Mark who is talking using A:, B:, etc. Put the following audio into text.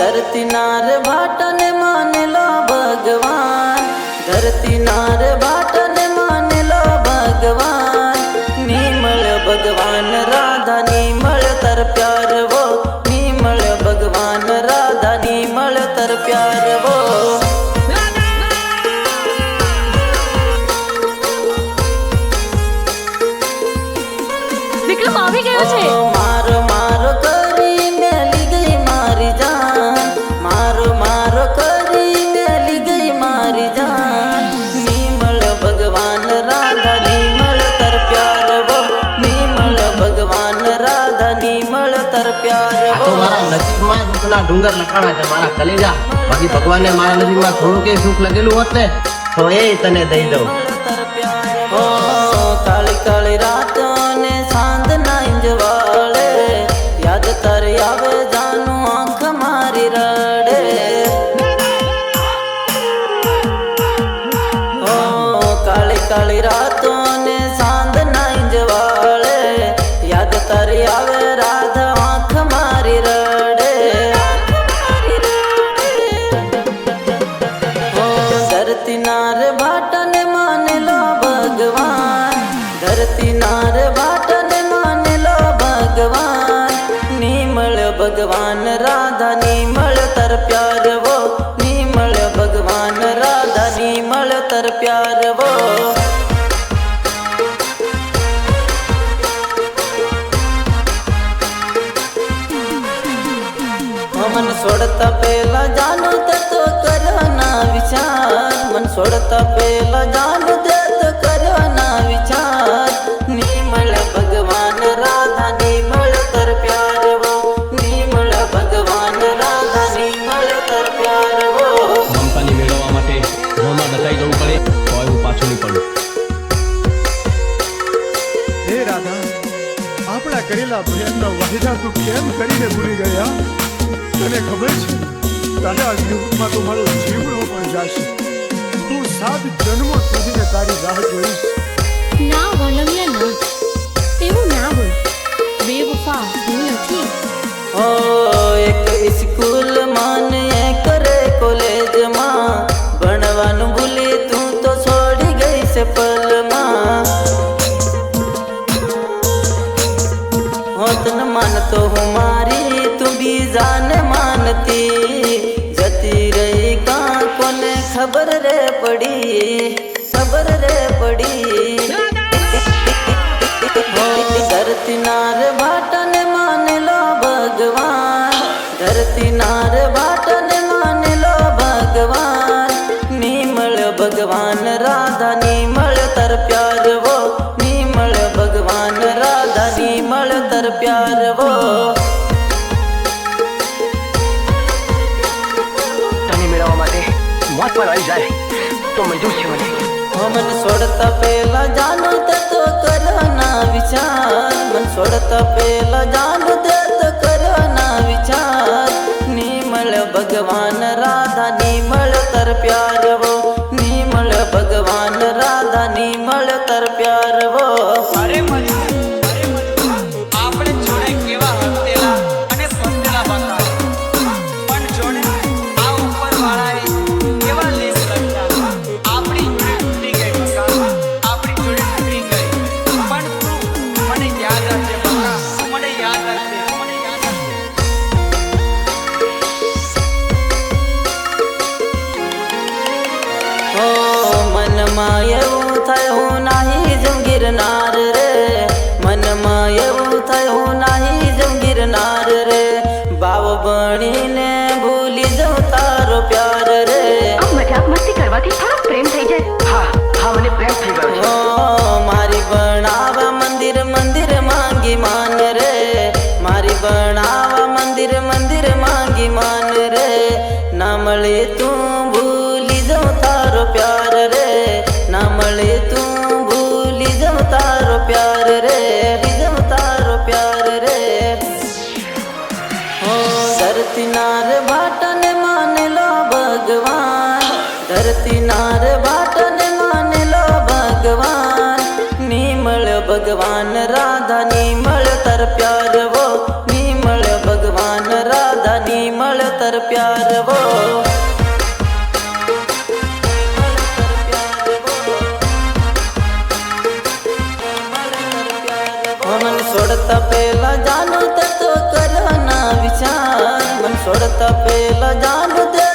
A: धरती नार भाटन मान लो भगवान, धरती नार भाटन मान लो भगवान। नीमल भगवान राधा नीमल तर प्यार वो, नीमल भगवान राधा नीमल तर प्यार वो।
B: વિક્રમ આવી ગયો છે।
A: મારો મારો કરી મેલી ગઈ મારી જાન, મારો મારો કરી મેલી ગઈ મારી જાન। નીમળ ભગવાન રાધા નીમળ તર પ્યાર વો, નીમળ ભગવાન રાધા નીમળ તર પ્યાર
C: આ
A: વો।
C: તો મારા નસીબમાં જ ઉતના ડુંગર લખાણા છે મારા કલેજા। બાકી ભગવાને મારા નસીબમાં થોડું કે સુખ લખેલું હોત ને તો એ તને દઈ દઉં।
A: ઓ કાળી કાળી રાતો ને સાંજ ના ઇંજવાળે, યાદ તારી આવે જાનું આંખ મારી રડે। ઓ કાળી કાળી રાતો ને સાંજ ના ઇંજવાળે, યાદ તારી આવે રાધા આંખ મારી રડે। ઓ ધરતી નાર ભાટન માન લો ભગવાન, ધરતી નાર ભાટન માન લો ભગવાન। નીમળ ભગવાન રાધા નીમળ તર પ્યાર વો, નીમળ ભગવાન રાધા નીમળ તર પ્યાર વો। मन सोडता पेला जानो ते तो करना विचार, मन सोडता पेला जानो ते तो करना विचार। नीमळ भगवान राधा नीमळ तर प्यार वो, नीमळ भगवान राधा नीमळ तर प्यार वो।
D: મમતાની મેળવવા માટે મોંમાં દટાઈ જવું પડે તો હું પાછો નહીં પડું।
E: હે રાધા, આપણા કરેલા ભયનના વાયદા તું કેમ કરીને ભૂલી ગયા? તને ખબર છે તારા યુગમાં તો મારો જીવડો પણ જાશે। તું 7 જન્મો સુધીને તારી રાહ જોઈશ।
B: ના વલમિયા ના, એવું ના બોલ। બેવફા હું નથી।
A: ओ एक स्कूल मान एक रे कॉलेज मां, भणवानु भूली तू तो छोड़ी गई से पल मां। होत न मान तो हमारी तू भी जान मानती, जती रही कहाँ कोने खबर रे पड़ी, खबर रे पड़ी। धरती नार भाटन मान लो भगवान, धरती नार भाटन मान लो भगवान। नीमळ भगवान राधा नीमळ तर प्यार वो, नीमळ भगवान राधा नीमळ तर प्यार वो।
C: તને મેળવવા માટે મોત પર આવી જાય તો મંજૂર છે મને।
A: मन सोडता पेला जानो ते तो करना विचार, मन सोडता पेला जानो ते तो करना विचार। नीमळ भगवान राधा नीमळ तर प्यार वो, नीमळ भगवान राधा नीमळ तर प्यार वो।
F: અરે મજુ આપણે જોડે કેવા હસેલા અને સંતેલા બકા, પણ જોડે આ ઉપર વાળાએ કેવા લેસ લખ્યા। આપણી જોડે તૂટી ગઈ બકા, આપણી જોડે તૂટી ગઈ, પણ તું મને યાદ રાખજે બકા, તું મને યાદ રાખજે, મને યાદ રાખજે।
A: ओ मन मायऊ थयो नाही जम गिरनार रे, मन मायऊ थयो नाही जम गिरनार रे। बाव बणी ने भूली जाऊ तारो प्यार रे।
B: મજાક મસ્તી કરવાથી થોડો પ્રેમ થઈ જાય।
C: હા હા મને પ્રેમ થઈ ગયો છે।
A: ओ मारी बनावा मंदिर मंदिर मांगी मान रे, मारी बनावा मंदिर मंदिर मांगी मान रे। ना मळे तू भूली जाऊ तारो प्यार रे, ना मळे तू भूली जाऊ तारो प्यार रे, जाऊ तारो प्यार रे। ओ ધરતી નાર ભાટને માનેલો ભગવાન, ધરતી નાર ભાટને માનેલો ભગવાન. નિમળ ભગવાન રાધા નિમળ તર પ્યાર વો, નિમળ ભગવાન રાધા નિમળ તર પ્યાર વો. મન છોડતા પેલા જાનું તે તો કરના વિચાર, મન છોડતા પેલા જાનું તે